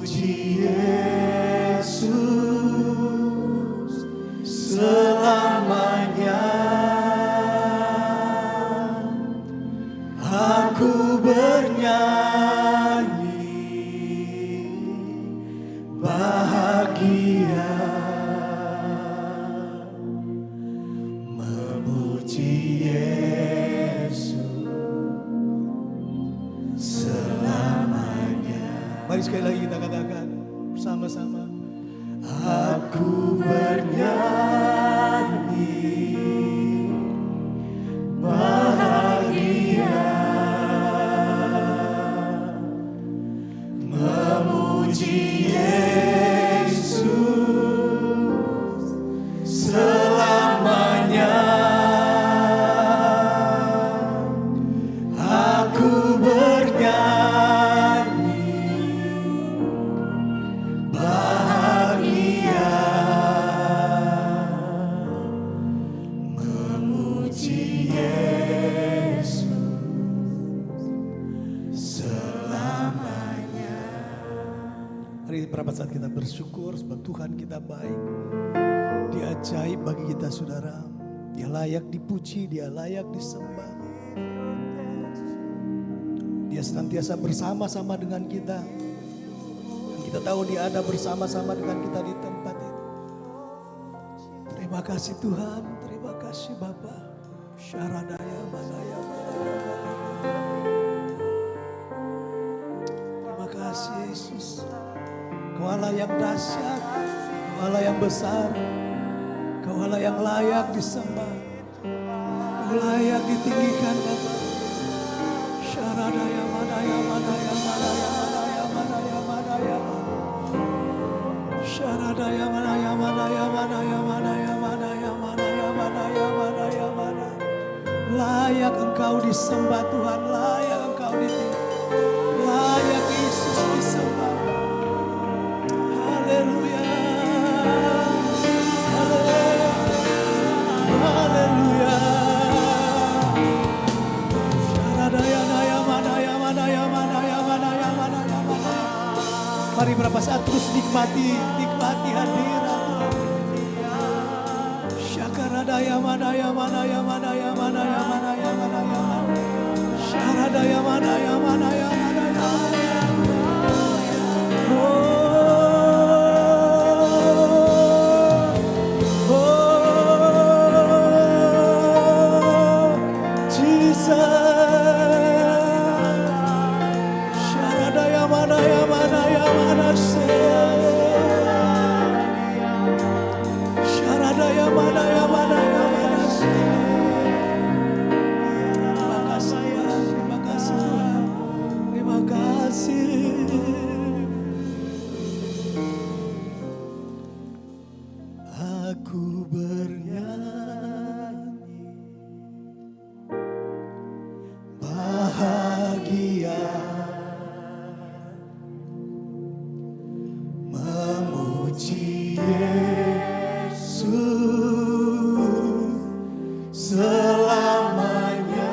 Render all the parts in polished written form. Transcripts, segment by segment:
Memuji Yesus selamanya. Aku bernyanyi bahagia, memuji Yesus selamanya. Mari sekali lagi kita katakan bersama-sama. Aku bernyanyi bahagia, memuji Yesus selamanya. Aku bernyanyi bahagia, memuji Yesus selamanya. Hari berapa saat kita bersyukur sebab Tuhan kita baik. Dia ajaib bagi kita saudara. Dia layak dipuji, dia layak disembah. Dia senantiasa bersama-sama dengan kita. Dan kita tahu dia ada bersama-sama dengan kita di tempat ini. Terima kasih Tuhan, terima kasih Bapa. Syaradaya manaya manaya manaya. Terima kasih Yesus. Kau Allah yang dahsyat, Kau Allah yang besar, Kau Allah yang layak disembah, Kau layak ditinggikan Bapa. Syaradaya manaya manaya manaya manaya manaya manaya. Syaradaya manaya manaya manaya manaya manaya manaya manaya manaya manaya. Layak Engkau disembah Tuhan, layak Engkau ditinggikan, layak Yesus disembah. Haleluya, haleluya. Syaradaya manaya manaya manaya manaya manaya manaya. Mari berapa saat terus nikmati hadirat Tuhan. Syakaradaya manaya manaya manaya manaya manaya manaya. Syaradaya manaya manaya manaya. Aku bernyanyi bahagia, memuji Yesus selamanya.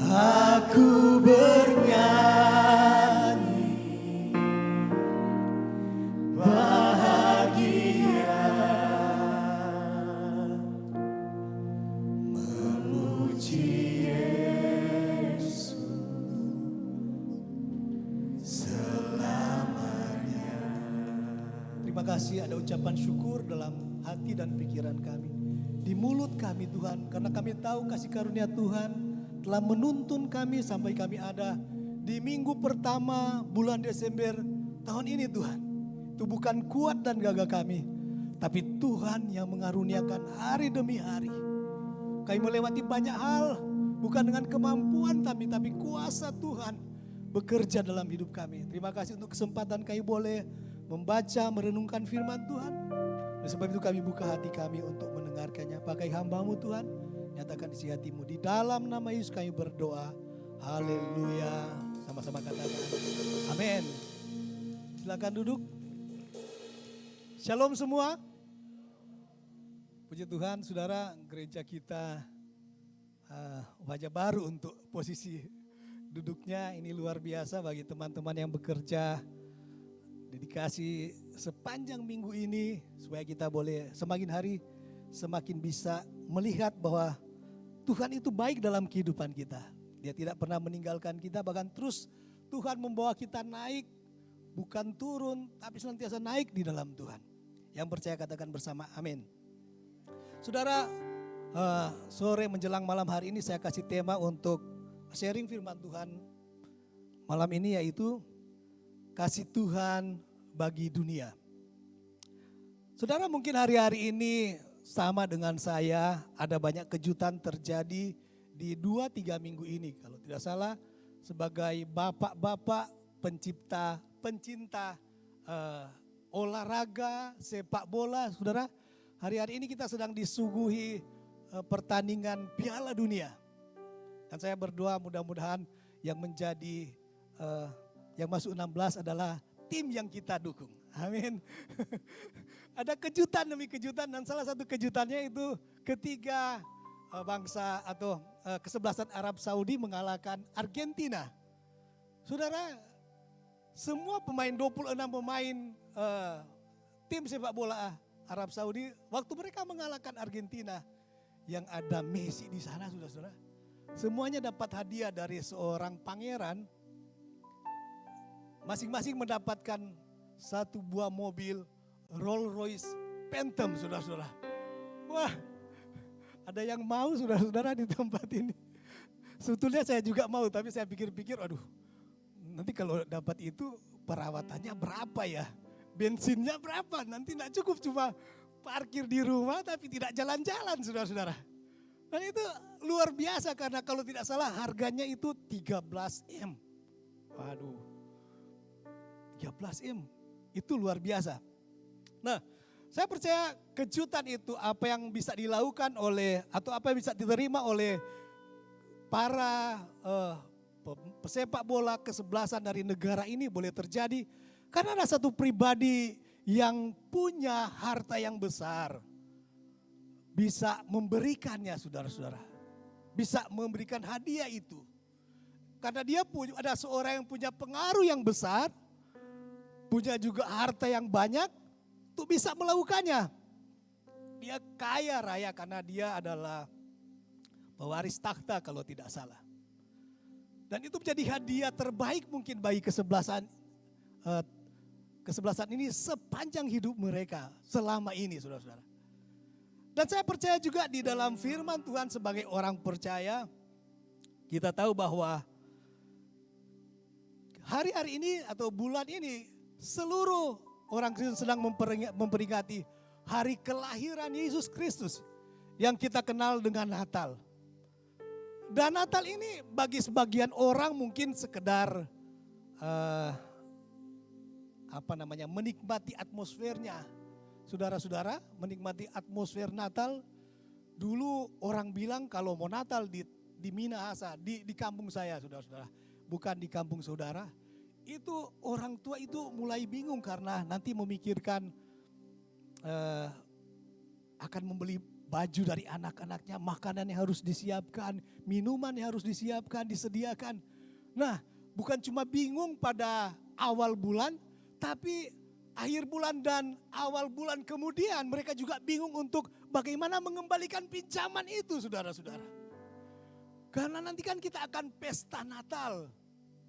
Aku bernyanyi bahagia, memuji Yesus selamanya. Terima kasih ada ucapan syukur dalam hati dan pikiran kami, di mulut kami Tuhan, karena kami tahu kasih karunia Tuhan telah menuntun kami sampai kami ada di minggu pertama bulan Desember tahun ini Tuhan. Itu bukan kuat dan gagah kami, tapi Tuhan yang mengaruniakan hari demi hari. Kami melewati banyak hal, bukan dengan kemampuan kami, tapi kuasa Tuhan bekerja dalam hidup kami. Terima kasih untuk kesempatan kami boleh membaca, merenungkan firman Tuhan. Dan sebab itu kami buka hati kami untuk mendengarkannya. Pakai hamba-Mu Tuhan, nyatakan isi hati-Mu. Di dalam nama Yesus kami berdoa. Haleluya. Sama-sama katakan amin. Silakan duduk. Shalom semua. Puji Tuhan, saudara, gereja kita wajah baru untuk posisi duduknya ini luar biasa bagi teman-teman yang bekerja dedikasi sepanjang minggu ini supaya kita boleh semakin hari semakin bisa melihat bahwa Tuhan itu baik dalam kehidupan kita. Dia tidak pernah meninggalkan kita, bahkan terus Tuhan membawa kita naik, bukan turun tapi senantiasa naik di dalam Tuhan. Yang percaya katakan bersama amin. Saudara, sore menjelang malam hari ini saya kasih tema untuk sharing firman Tuhan malam ini, yaitu kasih Tuhan bagi dunia. Saudara, mungkin hari-hari ini sama dengan saya, ada banyak kejutan terjadi di 2-3 minggu ini. Kalau tidak salah, sebagai bapak-bapak pencinta olahraga, sepak bola, saudara, hari-hari ini kita sedang disuguhi pertandingan Piala Dunia. Dan saya berdoa mudah-mudahan yang menjadi yang masuk 16 adalah tim yang kita dukung. Amin. Ada kejutan demi kejutan, dan salah satu kejutannya itu ketika bangsa atau kesebelasan Arab Saudi mengalahkan Argentina. Saudara, semua pemain 26 pemain tim sepak bola Arab Saudi waktu mereka mengalahkan Argentina, yang ada Messi di sana, saudara-saudara. Semuanya dapat hadiah dari seorang pangeran. Masing-masing mendapatkan satu buah mobil Rolls Royce Phantom, saudara-saudara. Wah, ada yang mau saudara-saudara di tempat ini. Sebetulnya saya juga mau, tapi saya pikir-pikir, aduh, nanti kalau dapat itu perawatannya berapa ya? Bensinnya berapa? Nanti tidak cukup cuma parkir di rumah tapi tidak jalan-jalan, saudara-saudara. Dan itu luar biasa karena kalau tidak salah harganya itu 13M. Waduh, 13M itu luar biasa. Nah, saya percaya kejutan itu apa yang bisa dilakukan oleh atau apa yang bisa diterima oleh para pesepak bola kesebelasan dari negara ini boleh terjadi karena ada satu pribadi yang punya harta yang besar, bisa memberikannya, saudara-saudara, bisa memberikan hadiah itu karena dia punya, ada seorang yang punya pengaruh yang besar, punya juga harta yang banyak untuk bisa melakukannya. Dia kaya raya karena dia adalah pewaris takhta kalau tidak salah. Dan itu menjadi hadiah terbaik mungkin bagi kesebelasan ini sepanjang hidup mereka selama ini, saudara-saudara. Dan saya percaya juga di dalam firman Tuhan sebagai orang percaya, kita tahu bahwa hari-hari ini atau bulan ini seluruh orang Kristen sedang memperingati hari kelahiran Yesus Kristus yang kita kenal dengan Natal. Dan Natal ini bagi sebagian orang mungkin sekedar menikmati atmosfernya. Saudara-saudara, menikmati atmosfer Natal. Dulu orang bilang kalau mau Natal di Minahasa, di kampung saya, saudara-saudara, bukan di kampung saudara. Itu orang tua itu mulai bingung karena nanti memikirkan akan membeli baju dari anak-anaknya, makanan yang harus disiapkan, minuman yang harus disiapkan, disediakan. Nah, bukan cuma bingung pada awal bulan, tapi akhir bulan dan awal bulan kemudian mereka juga bingung untuk bagaimana mengembalikan pinjaman itu, saudara-saudara. Karena nanti kan kita akan pesta Natal.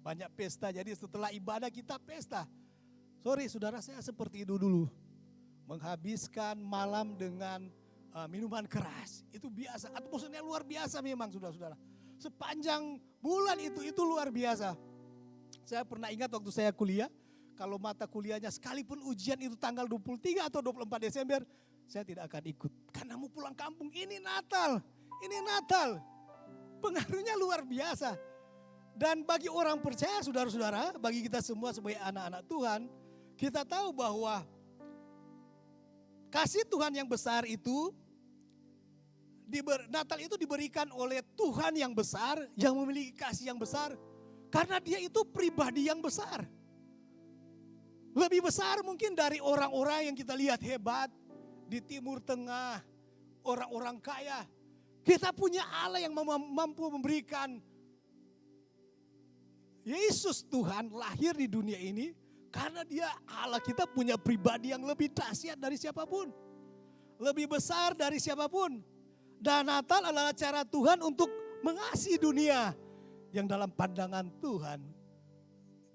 Banyak pesta, jadi setelah ibadah kita pesta. Sorry saudara, saya seperti itu dulu. Menghabiskan malam dengan minuman keras. Itu biasa, atmosfernya luar biasa memang saudara-saudara. Sepanjang bulan itu luar biasa. Saya pernah ingat waktu saya kuliah, kalau mata kuliahnya sekalipun ujian itu tanggal 23 atau 24 Desember, saya tidak akan ikut. Karena mau pulang kampung, ini Natal. Pengaruhnya luar biasa. Dan bagi orang percaya, saudara-saudara, bagi kita semua sebagai anak-anak Tuhan, kita tahu bahwa kasih Tuhan yang besar itu, Natal itu diberikan oleh Tuhan yang besar, yang memiliki kasih yang besar, karena dia itu pribadi yang besar. Lebih besar mungkin dari orang-orang yang kita lihat hebat di Timur Tengah, orang-orang kaya. Kita punya Allah yang mampu memberikan Yesus Tuhan lahir di dunia ini karena dia Allah kita punya pribadi yang lebih dahsyat dari siapapun. Lebih besar dari siapapun. Dan Natal adalah cara Tuhan untuk mengasihi dunia yang dalam pandangan Tuhan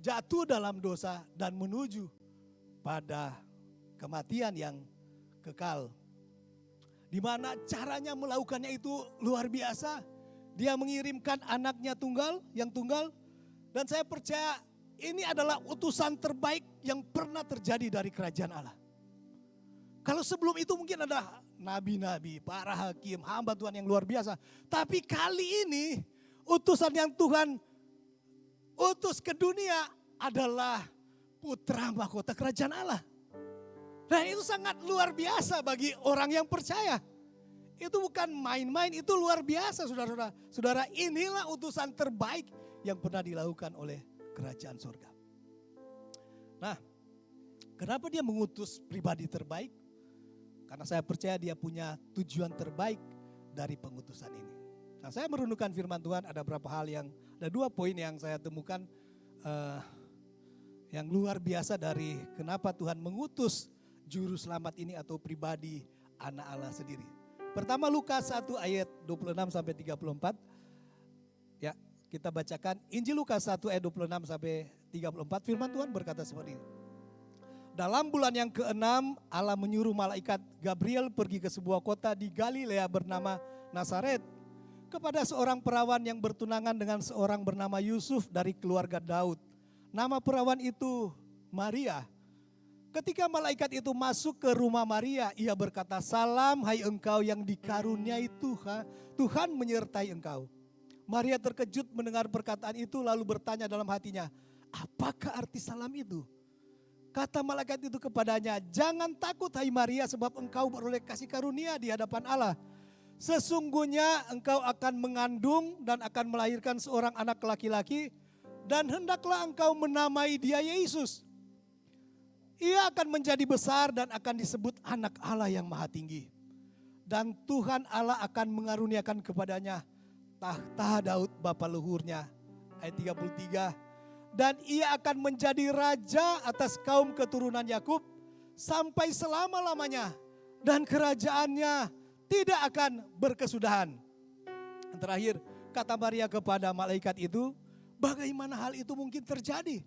jatuh dalam dosa dan menuju pada kematian yang kekal. Di mana caranya melakukannya itu luar biasa. Dia mengirimkan anaknya yang tunggal. Dan saya percaya ini adalah utusan terbaik yang pernah terjadi dari kerajaan Allah. Kalau sebelum itu mungkin ada nabi-nabi, para hakim, hamba Tuhan yang luar biasa. Tapi kali ini utusan yang Tuhan utus ke dunia adalah putra mahkota kerajaan Allah. Dan itu sangat luar biasa bagi orang yang percaya. Itu bukan main-main, itu luar biasa saudara-saudara. Saudara, inilah utusan terbaik yang pernah dilakukan oleh kerajaan surga. Nah, kenapa dia mengutus pribadi terbaik? Karena saya percaya dia punya tujuan terbaik dari pengutusan ini. Nah, saya merenungkan firman Tuhan, ada ada 2 poin yang saya temukan yang luar biasa dari kenapa Tuhan mengutus juru selamat ini atau pribadi anak Allah sendiri. Pertama Lukas 1 ayat 26 sampai 34. Ya, kita bacakan Injil Lukas 1 ayat 26 sampai 34. Firman Tuhan berkata seperti ini. Dalam bulan yang ke-6 Allah menyuruh malaikat Gabriel pergi ke sebuah kota di Galilea bernama Nazaret kepada seorang perawan yang bertunangan dengan seorang bernama Yusuf dari keluarga Daud. Nama perawan itu Maria. Ketika malaikat itu masuk ke rumah Maria, ia berkata, "Salam hai engkau yang dikaruniai Tuhan, Tuhan menyertai engkau." Maria terkejut mendengar perkataan itu lalu bertanya dalam hatinya, "Apakah arti salam itu?" Kata malaikat itu kepadanya, "Jangan takut hai Maria sebab engkau beroleh kasih karunia di hadapan Allah. Sesungguhnya engkau akan mengandung dan akan melahirkan seorang anak laki-laki dan hendaklah engkau menamai dia Yesus. Ia akan menjadi besar dan akan disebut anak Allah yang maha tinggi. Dan Tuhan Allah akan mengaruniakan kepadanya tahta Daud bapa leluhurnya." Ayat 33. "Dan ia akan menjadi raja atas kaum keturunan Yakub sampai selama-lamanya. Dan kerajaannya tidak akan berkesudahan." Yang terakhir, kata Maria kepada malaikat itu, "Bagaimana hal itu mungkin terjadi?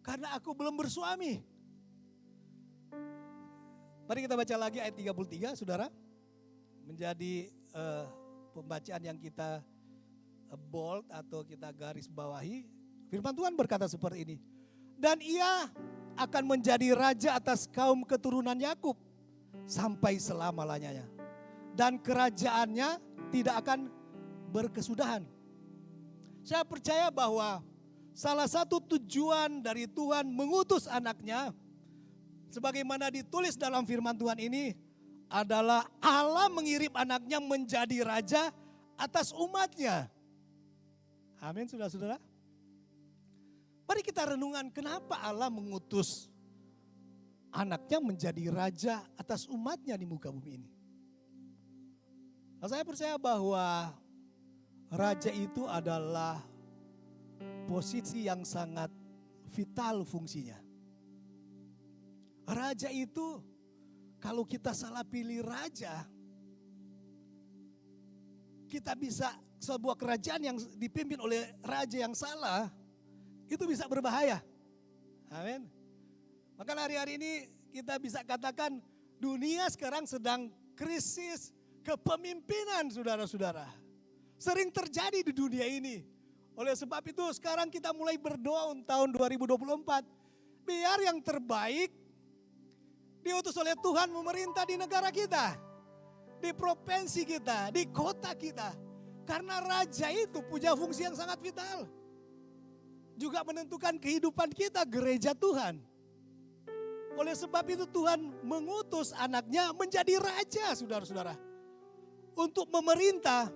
Karena aku belum bersuami." Mari kita baca lagi ayat 33, saudara. Menjadi pembacaan yang kita bold atau kita garis bawahi. Firman Tuhan berkata seperti ini. "Dan ia akan menjadi raja atas kaum keturunan Yakub sampai selama-lamanya. Dan kerajaannya tidak akan berkesudahan." Saya percaya bahwa salah satu tujuan dari Tuhan mengutus anaknya, sebagaimana ditulis dalam firman Tuhan ini, adalah Allah mengirim anaknya menjadi raja atas umatnya. Amin, saudara-saudara. Mari kita renungan kenapa Allah mengutus anaknya menjadi raja atas umatnya di muka bumi ini. Nah, saya percaya bahwa raja itu adalah posisi yang sangat vital fungsinya. Raja itu kalau kita salah pilih raja, kita bisa sebuah kerajaan yang dipimpin oleh raja yang salah, itu bisa berbahaya. Amin. Maka hari-hari ini kita bisa katakan dunia sekarang sedang krisis kepemimpinan, saudara-saudara. Sering terjadi di dunia ini. Oleh sebab itu sekarang kita mulai berdoa untuk tahun 2024. Biar yang terbaik diutus oleh Tuhan memerintah di negara kita. Di provinsi kita, di kota kita. Karena raja itu punya fungsi yang sangat vital. Juga menentukan kehidupan kita, gereja Tuhan. Oleh sebab itu Tuhan mengutus anaknya menjadi raja, saudara-saudara. Untuk memerintah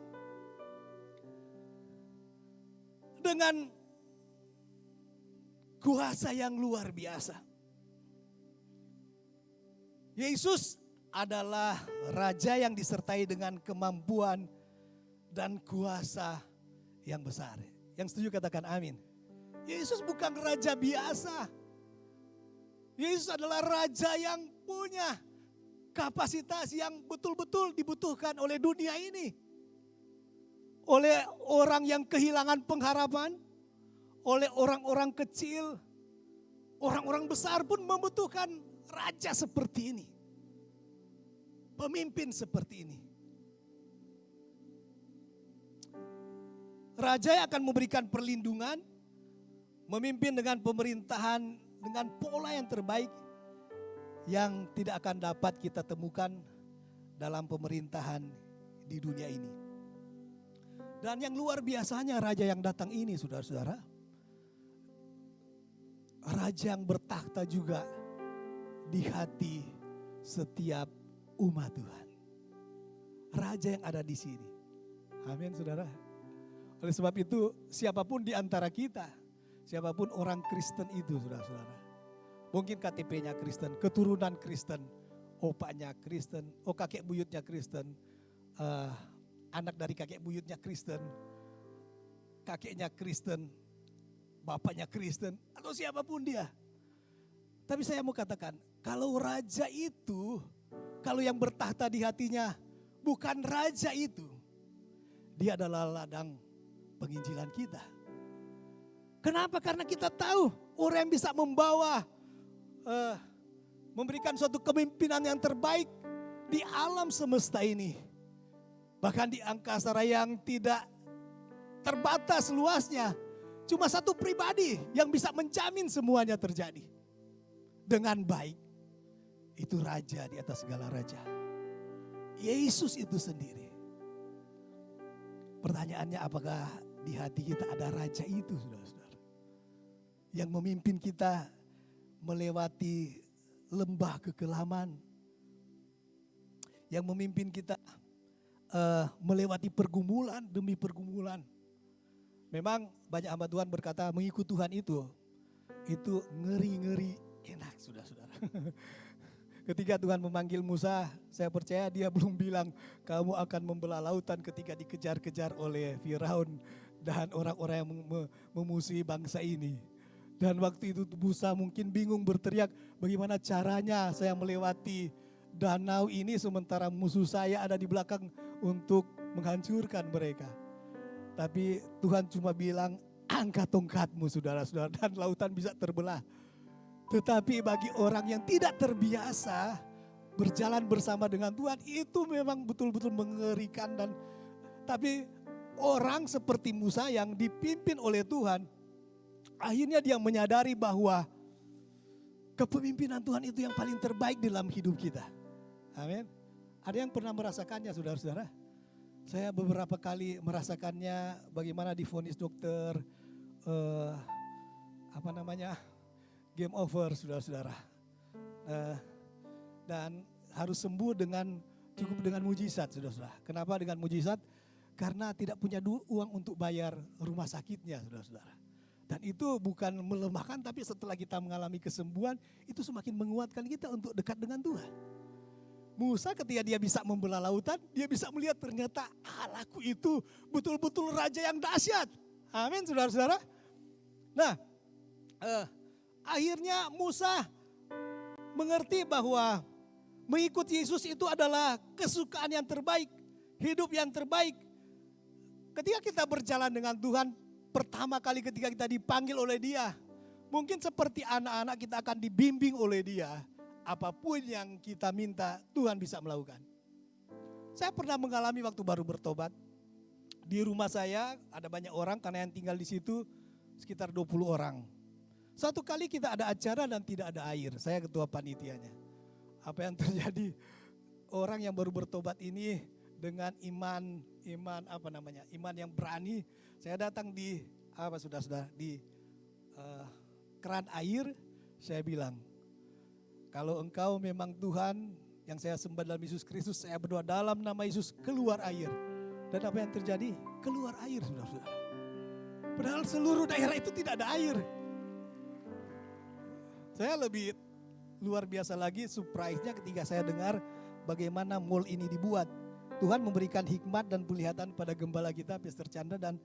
dengan kuasa yang luar biasa. Yesus adalah raja yang disertai dengan kemampuan dan kuasa yang besar. Yang setuju katakan amin. Yesus bukan raja biasa. Yesus adalah raja yang punya kapasitas yang betul-betul dibutuhkan oleh dunia ini. Oleh orang yang kehilangan pengharapan, oleh orang-orang kecil, orang-orang besar pun membutuhkan raja seperti ini. Pemimpin seperti ini. Raja yang akan memberikan perlindungan, memimpin dengan pemerintahan dengan pola yang terbaik yang tidak akan dapat kita temukan dalam pemerintahan di dunia ini. Dan yang luar biasanya raja yang datang ini, saudara-saudara, raja yang bertakhta juga di hati setiap umat Tuhan. Raja yang ada di sini. Amin, saudara. Oleh sebab itu, siapapun di antara kita, siapapun orang Kristen itu, saudara-saudara, mungkin KTP-nya Kristen, keturunan Kristen, opaknya Kristen, kakek buyutnya Kristen, anak dari kakek buyutnya Kristen, kakeknya Kristen, bapaknya Kristen, atau siapapun dia. Tapi saya mau katakan, kalau raja itu, kalau yang bertahta di hatinya bukan raja itu, dia adalah ladang penginjilan kita. Kenapa? Karena kita tahu orang yang bisa membawa, memberikan suatu kepemimpinan yang terbaik di alam semesta ini. Bahkan di angkasa yang tidak terbatas luasnya. Cuma satu pribadi yang bisa menjamin semuanya terjadi. Dengan baik. Itu raja di atas segala raja. Yesus itu sendiri. Pertanyaannya, apakah di hati kita ada raja itu, saudara-saudara? Yang memimpin kita melewati lembah kekelaman. Yang memimpin kita melewati pergumulan demi pergumulan. Memang banyak hamba Tuhan berkata mengikut Tuhan itu ngeri-ngeri enak, saudara-saudara. Ketika Tuhan memanggil Musa, saya percaya dia belum bilang kamu akan membelah lautan ketika dikejar-kejar oleh Firaun dan orang-orang yang memusuhi bangsa ini. Dan waktu itu Musa mungkin bingung berteriak, bagaimana caranya saya melewati danau ini sementara musuh saya ada di belakang untuk menghancurkan mereka. Tapi Tuhan cuma bilang, angkat tongkatmu saudara-saudara, dan lautan bisa terbelah. Tetapi bagi orang yang tidak terbiasa berjalan bersama dengan Tuhan, itu memang betul-betul mengerikan. Tapi orang seperti Musa yang dipimpin oleh Tuhan, akhirnya dia menyadari bahwa kepemimpinan Tuhan itu yang paling terbaik dalam hidup kita. Amin. Ada yang pernah merasakannya, saudara-saudara? Saya beberapa kali merasakannya, bagaimana divonis dokter, game over, saudara-saudara. Dan harus sembuh cukup dengan mujizat, saudara-saudara. Kenapa dengan mujizat? Karena tidak punya uang untuk bayar rumah sakitnya, saudara-saudara. Dan itu bukan melemahkan, tapi setelah kita mengalami kesembuhan, itu semakin menguatkan kita untuk dekat dengan Tuhan. Musa ketika dia bisa membelah lautan, dia bisa melihat ternyata Allahku itu betul-betul raja yang dahsyat. Amin, saudara-saudara. Nah, akhirnya Musa mengerti bahwa mengikuti Yesus itu adalah kesukaan yang terbaik, hidup yang terbaik. Ketika kita berjalan dengan Tuhan, pertama kali ketika kita dipanggil oleh Dia, mungkin seperti anak-anak kita akan dibimbing oleh Dia. Apapun yang kita minta, Tuhan bisa melakukan. Saya pernah mengalami waktu baru bertobat. Di rumah saya ada banyak orang, karena yang tinggal di situ sekitar 20 orang. Suatu kali kita ada acara dan tidak ada air. Saya ketua panitianya. Apa yang terjadi? Orang yang baru bertobat ini dengan iman yang berani. Saya datang di keran air. Saya bilang, kalau engkau memang Tuhan yang saya sembah dalam Yesus Kristus, saya berdoa dalam nama Yesus, keluar air. Dan apa yang terjadi? Keluar air, saudara-saudara. Padahal seluruh daerah itu tidak ada air. Saya lebih luar biasa lagi surprise-nya ketika saya dengar bagaimana mall ini dibuat. Tuhan memberikan hikmat dan penglihatan pada gembala kita, Pastor Chandra, dan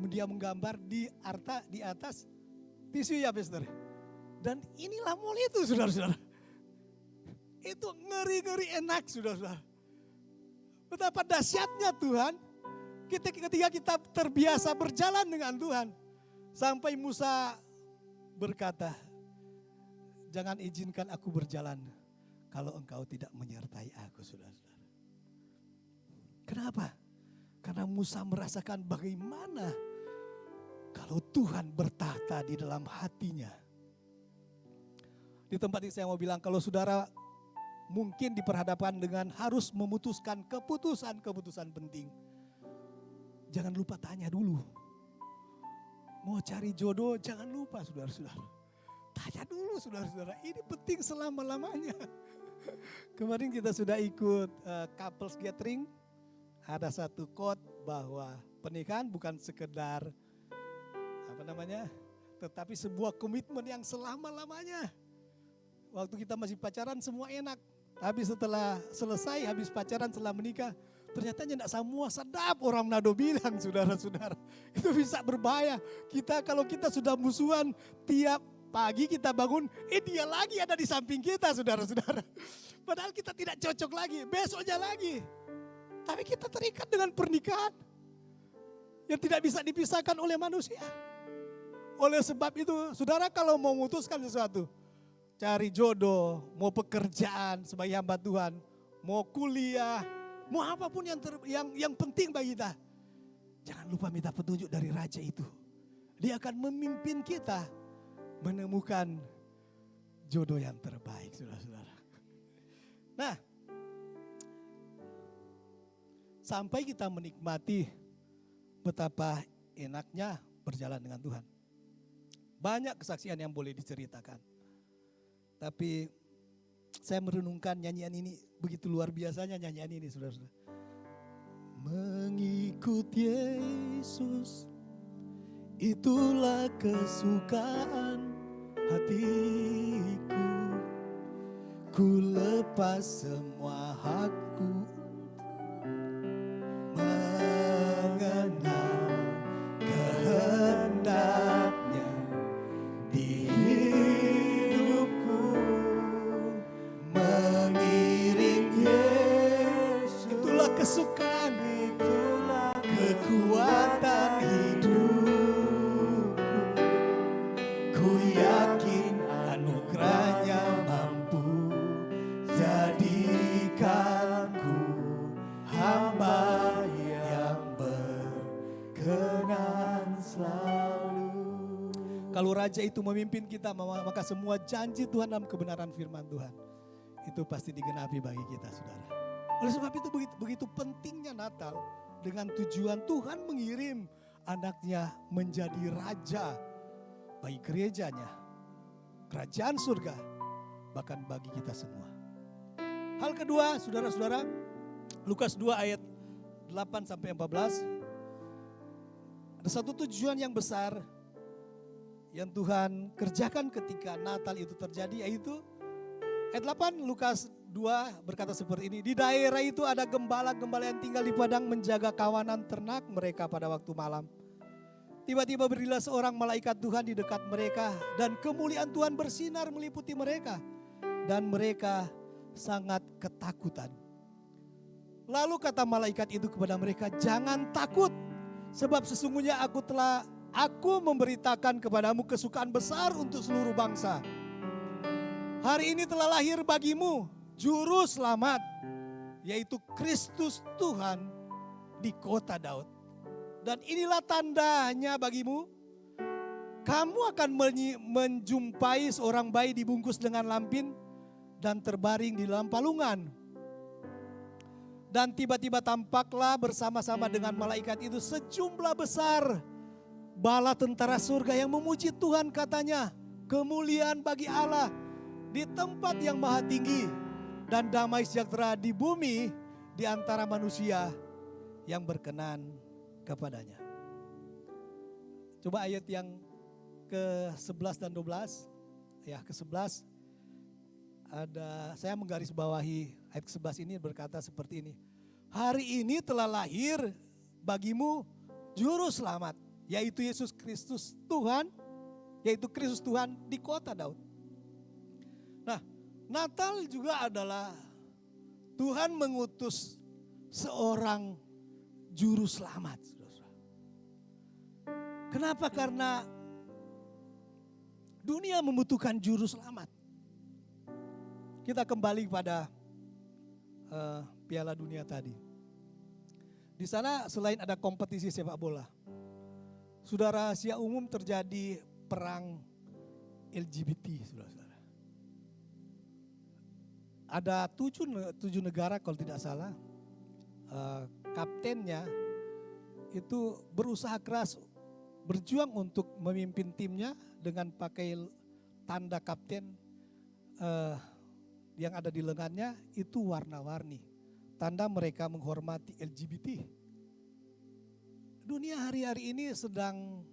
dia menggambar di atas tisu ya Pastor. Dan inilah mall itu saudara-saudara. Itu ngeri-ngeri enak saudara-saudara. Betapa dahsyatnya Tuhan ketika kita terbiasa berjalan dengan Tuhan. Sampai Musa berkata, jangan izinkan aku berjalan kalau engkau tidak menyertai aku saudara-saudara. Kenapa? Karena Musa merasakan bagaimana kalau Tuhan bertahta di dalam hatinya. Di tempat ini saya mau bilang, kalau saudara mungkin diperhadapkan dengan harus memutuskan keputusan-keputusan penting. Jangan lupa tanya dulu. Mau cari jodoh, jangan lupa saudara-saudara. Tanya dulu saudara-saudara, ini penting selama-lamanya. Kemarin kita sudah ikut couples gathering. Ada satu quote bahwa pernikahan bukan sekedar tetapi sebuah komitmen yang selama-lamanya. Waktu kita masih pacaran semua enak. Tapi setelah selesai, habis pacaran, setelah menikah, ternyata tidak semua sedap, orang Manado bilang saudara-saudara. Itu bisa berbahaya. Kalau kita sudah musuhan, tiap pagi kita bangun, dia lagi ada di samping kita saudara-saudara. Padahal kita tidak cocok lagi, besoknya lagi. Tapi kita terikat dengan pernikahan yang tidak bisa dipisahkan oleh manusia. Oleh sebab itu, saudara kalau mau memutuskan sesuatu, cari jodoh, mau pekerjaan sebagai hamba Tuhan, mau kuliah, mau apapun yang penting bagi kita, jangan lupa minta petunjuk dari Raja itu. Dia akan memimpin kita menemukan jodoh yang terbaik, saudara-saudara. Nah, sampai kita menikmati betapa enaknya berjalan dengan Tuhan. Banyak kesaksian yang boleh diceritakan. Tapi saya merenungkan nyanyian ini, begitu luar biasanya nyanyian ini saudara-saudara. Mengikut Yesus, itulah kesukaan hatiku. Ku lepas semua hakku, mengenal kehendaknya di hidupku. Mengiring Yesus, itulah kesukaan, itulah kekuatan hidupku. Ku yakin anugerahnya mampu jadikanku hamba yang berkenan selalu. Kalau Raja itu memimpin kita, maka semua janji Tuhan dalam kebenaran firman Tuhan itu pasti digenapi bagi kita, saudara. Oleh sebab itu begitu pentingnya Natal dengan tujuan Tuhan mengirim anaknya menjadi Raja bagi gerejanya, kerajaan surga, bahkan bagi kita semua. Hal kedua, saudara-saudara, Lukas 2 ayat 8-14. Ada satu tujuan yang besar yang Tuhan kerjakan ketika Natal itu terjadi, yaitu ayat 8 Lukas 2 berkata seperti ini. Di daerah itu ada gembala-gembala yang tinggal di padang menjaga kawanan ternak mereka pada waktu malam. Tiba-tiba berdirilah seorang malaikat Tuhan di dekat mereka dan kemuliaan Tuhan bersinar meliputi mereka. Dan mereka sangat ketakutan. Lalu kata malaikat itu kepada mereka, jangan takut, sebab sesungguhnya aku memberitakan kepadamu kesukaan besar untuk seluruh bangsa. Hari ini telah lahir bagimu juru selamat, yaitu Kristus Tuhan di kota Daud. Dan inilah tandanya bagimu, kamu akan menjumpai seorang bayi dibungkus dengan lampin dan terbaring di dalam palungan. Dan tiba-tiba tampaklah bersama-sama dengan malaikat itu sejumlah besar bala tentara surga yang memuji Tuhan, katanya, kemuliaan bagi Allah di tempat yang maha tinggi dan damai sejahtera di bumi di antara manusia yang berkenan kepadanya. Coba ayat yang ke-11 dan 12. Ya, ke-11 saya menggarisbawahi ayat ke-11 ini berkata seperti ini. Hari ini telah lahir bagimu juru selamat, yaitu Yesus Kristus Tuhan yaitu Kristus Tuhan di kota Daud. Nah, Natal juga adalah Tuhan mengutus seorang juru selamat. Kenapa? Karena dunia membutuhkan juru selamat. Kita kembali pada Piala Dunia tadi. Di sana selain ada kompetisi sepak bola, sudah rahasia umum terjadi perang LGBT, saudara-saudara. Ada tujuh negara kalau tidak salah, kaptennya itu berusaha keras berjuang untuk memimpin timnya dengan pakai tanda kapten yang ada di lengannya itu warna-warni. Tanda mereka menghormati LGBT. Dunia hari-hari ini sedang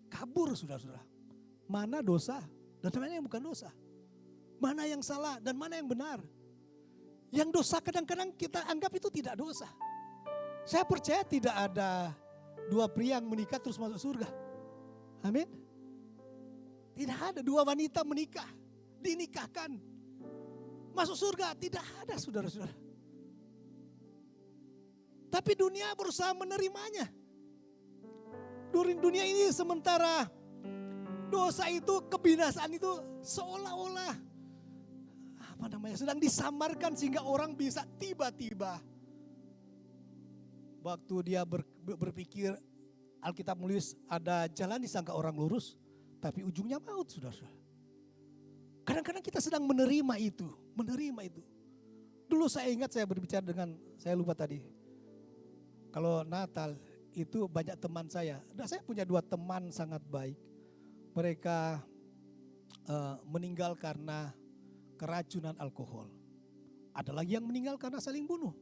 kabur, saudara-saudara. Mana dosa dan mana yang bukan dosa. Mana yang salah dan mana yang benar. Yang dosa kadang-kadang kita anggap itu tidak dosa. Saya percaya tidak ada dua pria yang menikah terus masuk surga. Amin. Tidak ada dua wanita menikah, dinikahkan, masuk surga. Tidak ada, saudara-saudara. Tapi dunia berusaha menerimanya. Dunia ini sementara dosa itu, kebinasaan itu seolah-olah sedang disamarkan sehingga orang bisa tiba-tiba waktu dia berpikir, Alkitab menulis ada jalan disangka orang lurus, tapi ujungnya maut, saudara-saudara. Kadang-kadang kita sedang menerima itu. Dulu saya ingat saya berbicara dengan, saya lupa tadi. Kalau Natal itu banyak teman saya. Dan saya punya 2 teman sangat baik. Mereka meninggal karena keracunan alkohol. Ada lagi yang meninggal karena saling bunuh.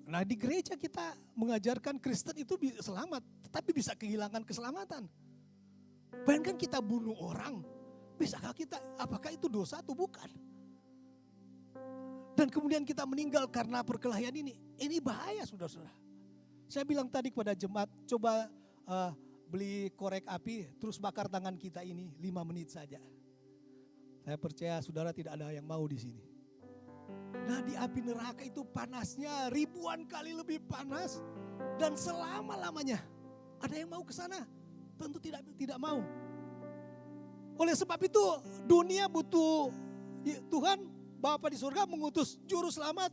Nah, di gereja kita mengajarkan Kristen itu selamat, tetapi bisa kehilangan keselamatan. Bayangkan kita bunuh orang, bisakah kita, apakah itu dosa atau bukan? Dan kemudian kita meninggal karena perkelahian ini bahaya, saudara-saudara. Saya bilang tadi kepada jemaat, coba beli korek api, terus bakar tangan kita ini 5 menit saja. Saya percaya saudara tidak ada yang mau di sini. Nah, di api neraka itu panasnya ribuan kali lebih panas dan selama-lamanya. Ada yang mau ke sana? Tentu tidak mau. Oleh sebab itu dunia butuh Tuhan Bapa di surga mengutus juru selamat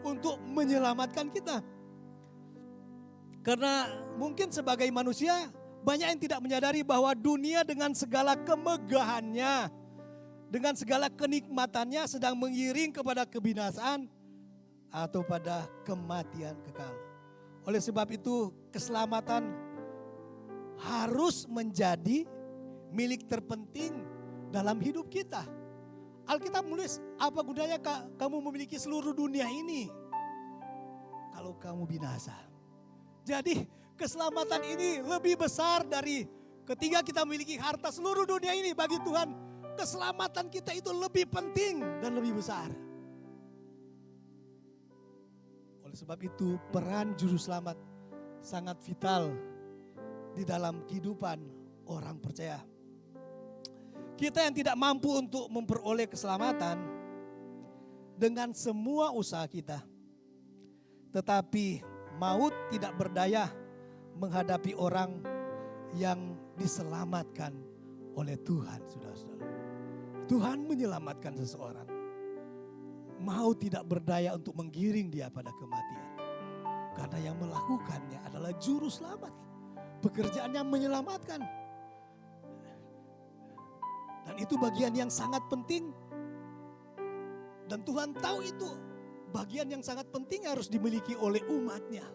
untuk menyelamatkan kita. Karena mungkin sebagai manusia banyak yang tidak menyadari bahwa dunia dengan segala kemegahannya, dengan segala kenikmatannya sedang mengiring kepada kebinasaan atau pada kematian kekal. Oleh sebab itu keselamatan harus menjadi milik terpenting dalam hidup kita. Alkitab menulis, apa gunanya kamu memiliki seluruh dunia ini kalau kamu binasa. Jadi keselamatan ini lebih besar dari ketika kita memiliki harta seluruh dunia ini. Bagi Tuhan keselamatan kita itu lebih penting dan lebih besar. Oleh sebab itu peran juru selamat sangat vital di dalam kehidupan orang percaya. Kita yang tidak mampu untuk memperoleh keselamatan dengan semua usaha kita, tetapi maut tidak berdaya menghadapi orang yang diselamatkan oleh Tuhan, saudara-saudara. Tuhan menyelamatkan seseorang. Maut tidak berdaya untuk menggiring dia pada kematian. Karena yang melakukannya adalah juru selamat. Pekerjaannya menyelamatkan. Dan itu bagian yang sangat penting. Dan Tuhan tahu itu bagian yang sangat penting harus dimiliki oleh umatnya.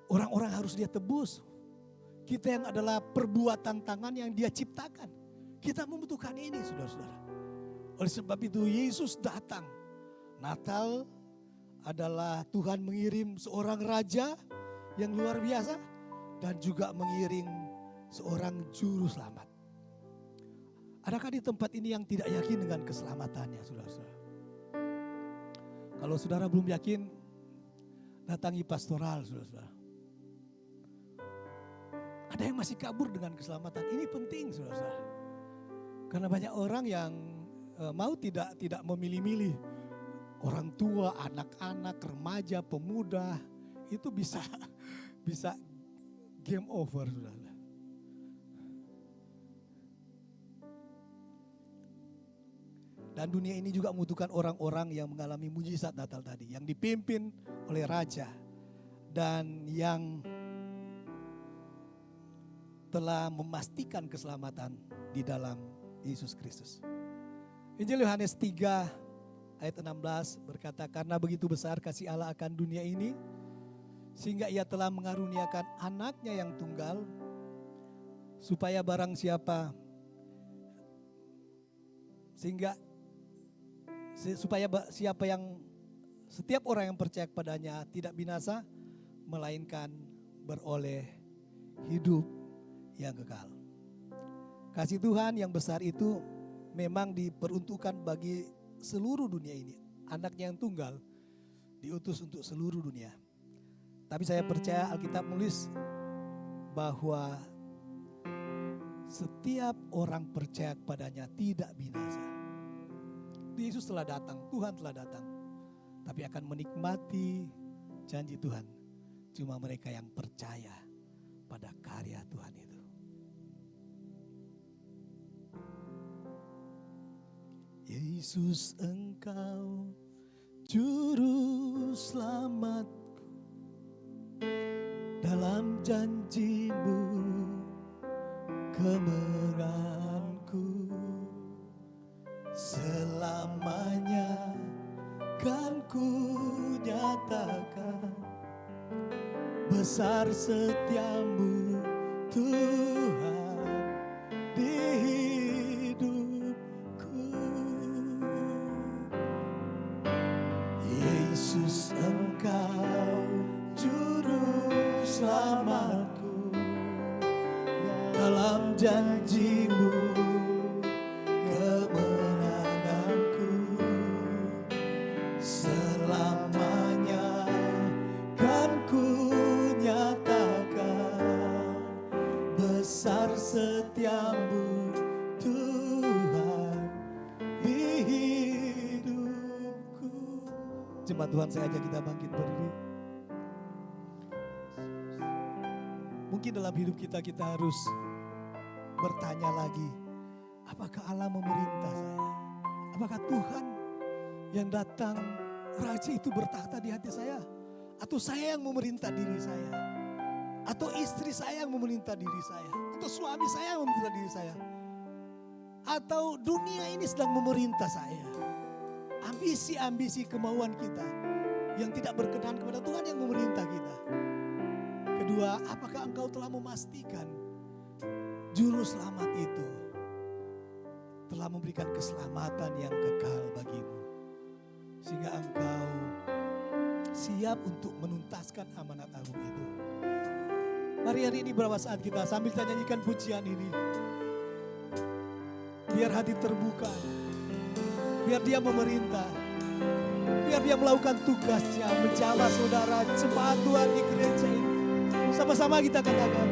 Orang-orang harus dia tebus. Kita yang adalah perbuatan tangan yang dia ciptakan. Kita membutuhkan ini, saudara-saudara. Oleh sebab itu Yesus datang. Natal adalah Tuhan mengirim seorang raja yang luar biasa. Dan juga mengiring seorang juru selamat. Adakah di tempat ini yang tidak yakin dengan keselamatannya, saudara-saudara? Kalau saudara belum yakin, datangi pastoral, saudara-saudara. Ada yang masih kabur dengan keselamatan. Ini penting, saudara. Karena banyak orang yang mau tidak memilih-milih. Orang tua, anak-anak, remaja, pemuda itu bisa game over, saudara. Dan dunia ini juga membutuhkan orang-orang yang mengalami mujizat Natal tadi, yang dipimpin oleh Raja dan yang telah memastikan keselamatan di dalam Yesus Kristus. Injil Yohanes 3 ayat 16 berkata, karena begitu besar kasih Allah akan dunia ini, sehingga ia telah mengaruniakan anaknya yang tunggal, supaya barang siapa, setiap orang yang percaya kepadanya tidak binasa, melainkan beroleh hidup yang kekal. Kasih Tuhan yang besar itu memang diperuntukkan bagi seluruh dunia ini. Anaknya yang tunggal diutus untuk seluruh dunia. Tapi saya percaya Alkitab menulis bahwa setiap orang percaya kepadanya tidak binasa. Yesus telah datang, Tuhan telah datang. Tapi akan menikmati janji Tuhan cuma mereka yang percaya pada karya Tuhan itu. Yesus, Engkau juru selamatku, dalam janji-Mu kemenanganku, selamanya kan ku nyatakan besar setiamu Tuhan di hidupku. Yesus, Engkau juru selamatku, dalam janji-Mu kemenanganku, selamanya kan ku nyatakan besar setiamu Tuhan di hidupku. Jemaat Tuhan, saya ajak kita bangkit berdiri. Mungkin dalam hidup kita harus bertanya lagi, apakah Allah memerintah saya? Apakah Tuhan yang datang, Raja itu bertakhta di hati saya? Atau saya yang memerintah diri saya? Atau istri saya yang memerintah diri saya? Atau suami saya yang memerintah diri saya? Atau dunia ini sedang memerintah saya? Ambisi-ambisi kemauan kita yang tidak berkenan kepada Tuhan yang memerintah kita. Kedua, apakah engkau telah memastikan Juru Selamat itu telah memberikan keselamatan yang kekal bagimu, sehingga engkau siap untuk menuntaskan amanat agung itu. Mari hari ini beberapa saat kita sambil kita nyanyikan pujian ini, biar hati terbuka, biar dia memerintah, biar dia melakukan tugasnya menjawab saudara jemaat Tuhan di gereja ini. Sama-sama kita katakan,